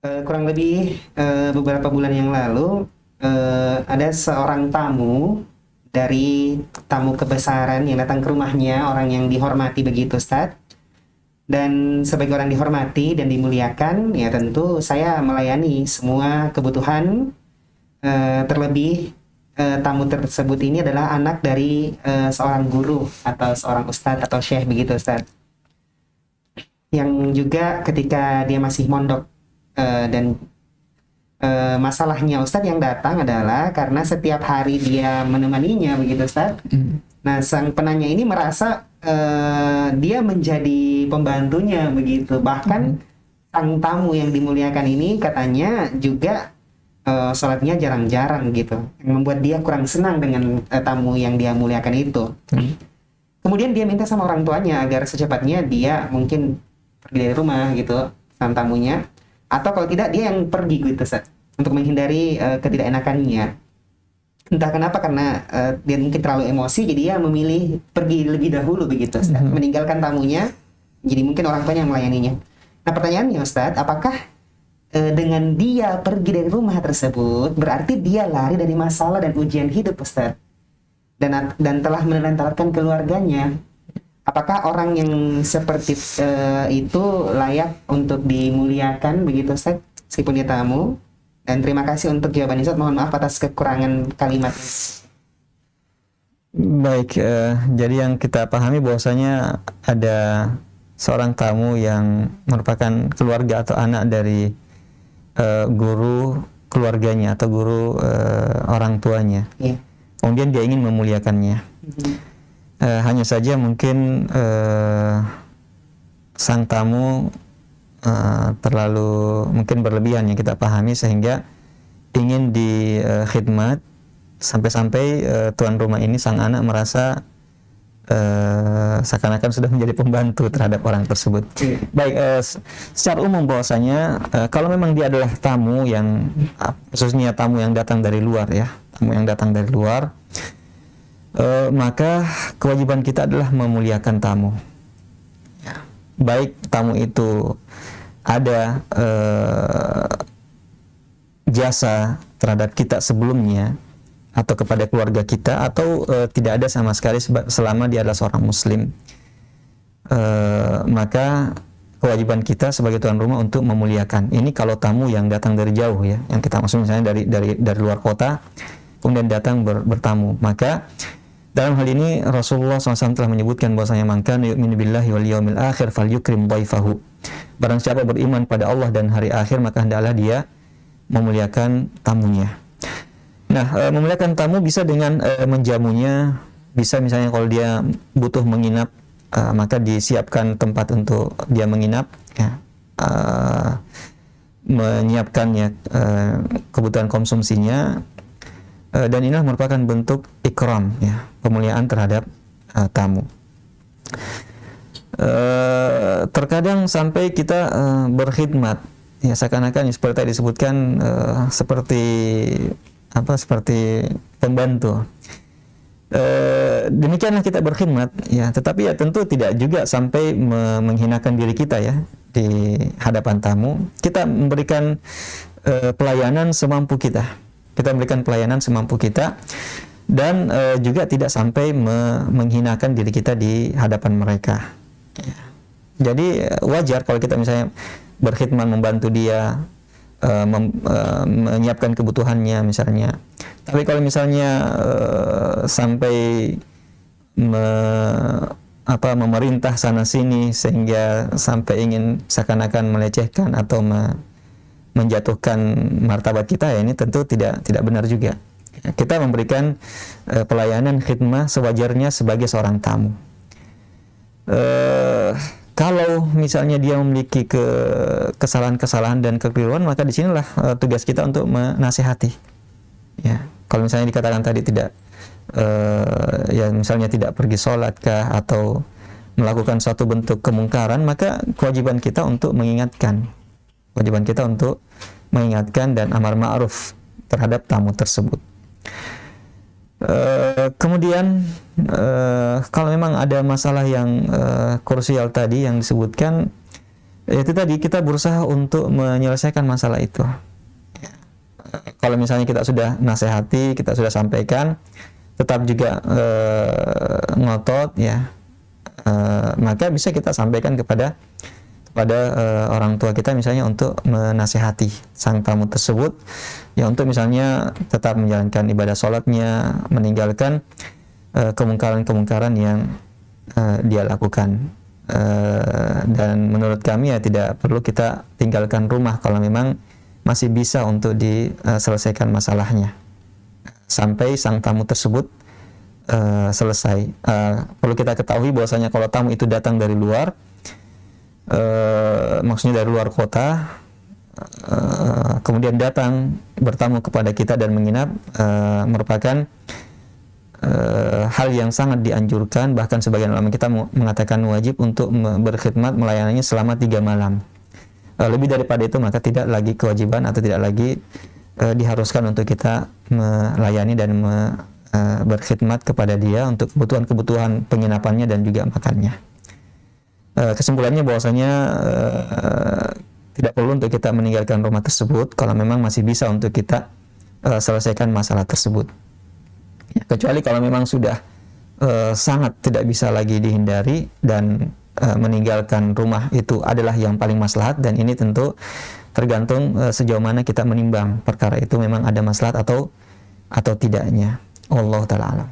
Kurang lebih beberapa bulan yang lalu ada seorang tamu dari tamu kebesaran yang datang ke rumahnya, orang yang dihormati begitu, Ustadz. Dan sebagai orang dihormati dan dimuliakan, ya tentu saya melayani semua kebutuhan, terlebih tamu tersebut ini adalah anak dari seorang guru atau seorang ustadz atau syekh begitu, Ustadz. Yang juga ketika dia masih mondok, dan masalahnya Ustadz yang datang adalah karena setiap hari dia menemaninya begitu, Ustadz. Nah, sang penanya ini merasa dia menjadi pembantunya begitu. Bahkan sang tamu yang dimuliakan ini katanya juga sholatnya jarang-jarang gitu, yang membuat dia kurang senang dengan tamu yang dia muliakan itu. Kemudian dia minta sama orang tuanya agar secepatnya dia mungkin pergi dari rumah gitu, sang tamunya, atau kalau tidak dia yang pergi gitu, Ustaz, untuk menghindari ketidakenakannya. Entah kenapa, karena dia mungkin terlalu emosi, jadi dia memilih pergi lebih dahulu begitu, Ustaz, meninggalkan tamunya. Jadi mungkin orang tuanya yang melayaninya. Nah, pertanyaannya, Ustaz, apakah dengan dia pergi dari rumah tersebut berarti dia lari dari masalah dan ujian hidup, Ustaz, dan telah menelantarkan keluarganya? Apakah orang yang seperti itu layak untuk dimuliakan begitu, Ustaz, meskipun dia tamu? Dan terima kasih untuk jawaban Ustaz. Mohon maaf atas kekurangan kalimat. Baik, jadi yang kita pahami bahwasanya ada seorang tamu yang merupakan keluarga atau anak dari guru keluarganya atau guru orang tuanya. Yeah. Kemudian dia ingin memuliakannya. Hanya saja mungkin sang tamu terlalu mungkin berlebihan yang kita pahami, sehingga ingin dikhidmat sampai-sampai tuan rumah ini, sang anak, merasa seakan-akan sudah menjadi pembantu terhadap orang tersebut. Baik, secara umum bahwasanya kalau memang dia adalah tamu yang khususnya tamu yang datang dari luar, ya, tamu yang datang dari luar, maka kewajiban kita adalah memuliakan tamu. Baik tamu itu ada jasa terhadap kita sebelumnya atau kepada keluarga kita, atau tidak ada sama sekali selama dia adalah seorang muslim, maka kewajiban kita sebagai tuan rumah untuk memuliakan. Ini kalau tamu yang datang dari jauh, ya, yang kita maksud misalnya dari luar kota kemudian datang bertamu, maka dalam hal ini Rasulullah SAW telah menyebutkan bahwasanya man kana yu'minu billahi wal yawmil akhir falyukrim dhaifahu. Barang siapa beriman pada Allah dan hari akhir, maka hendaklah dia memuliakan tamunya. Nah, memuliakan tamu bisa dengan menjamunya, bisa misalnya kalau dia butuh menginap, maka disiapkan tempat untuk dia menginap, ya, menyiapkannya kebutuhan konsumsinya, dan ini merupakan bentuk ikram, ya, pemuliaan terhadap tamu. Terkadang sampai kita berkhidmat, ya, seakan-akan seperti tadi disebutkan, seperti pembantu. Demikianlah kita berkhidmat, ya, tetapi ya tentu tidak juga sampai menghinakan diri kita, ya, di hadapan tamu. Kita memberikan pelayanan semampu kita. Kita memberikan pelayanan semampu kita, dan juga tidak sampai menghinakan diri kita di hadapan mereka. Ya. Jadi wajar kalau kita misalnya berkhidmat, membantu dia, menyiapkan kebutuhannya misalnya. Tapi kalau misalnya sampai memerintah sana sini sehingga sampai ingin seakan-akan melecehkan atau menjatuhkan martabat kita, ya, ini tentu tidak benar juga. Kita memberikan pelayanan khidmah sewajarnya sebagai seorang tamu. Kalau misalnya dia memiliki kesalahan-kesalahan dan kekeliruan, maka disinilah tugas kita untuk menasihati. Ya, kalau misalnya dikatakan tadi tidak, ya misalnya tidak pergi sholat kah, atau melakukan suatu bentuk kemungkaran, maka kewajiban kita untuk mengingatkan. Kewajiban kita untuk mengingatkan dan amar ma'ruf terhadap tamu tersebut. Kemudian kalau memang ada masalah yang krusial tadi yang disebutkan, itu tadi kita berusaha untuk menyelesaikan masalah itu. Kalau misalnya kita sudah nasihati, kita sudah sampaikan, tetap juga ngotot ya, maka bisa kita sampaikan kepada orang tua kita misalnya untuk menasihati sang tamu tersebut ya, untuk misalnya tetap menjalankan ibadah sholatnya, meninggalkan kemungkaran-kemungkaran yang dia lakukan. Dan menurut kami ya tidak perlu kita tinggalkan rumah kalau memang masih bisa untuk diselesaikan masalahnya sampai sang tamu tersebut selesai. Perlu kita ketahui bahwasanya kalau tamu itu datang dari luar, maksudnya dari luar kota, kemudian datang bertamu kepada kita dan menginap, merupakan hal yang sangat dianjurkan, bahkan sebagian ulama kita mengatakan wajib untuk berkhidmat melayaninya selama 3 malam. Lebih daripada itu maka tidak lagi kewajiban atau tidak lagi diharuskan untuk kita melayani dan berkhidmat kepada dia untuk kebutuhan-kebutuhan penginapannya dan juga makannya. Kesimpulannya bahwasanya tidak perlu untuk kita meninggalkan rumah tersebut kalau memang masih bisa untuk kita selesaikan masalah tersebut. Ya, kecuali kalau memang sudah sangat tidak bisa lagi dihindari dan meninggalkan rumah itu adalah yang paling maslahat, dan ini tentu tergantung sejauh mana kita menimbang perkara itu memang ada maslahat atau tidaknya. Wallahu ta'ala alam.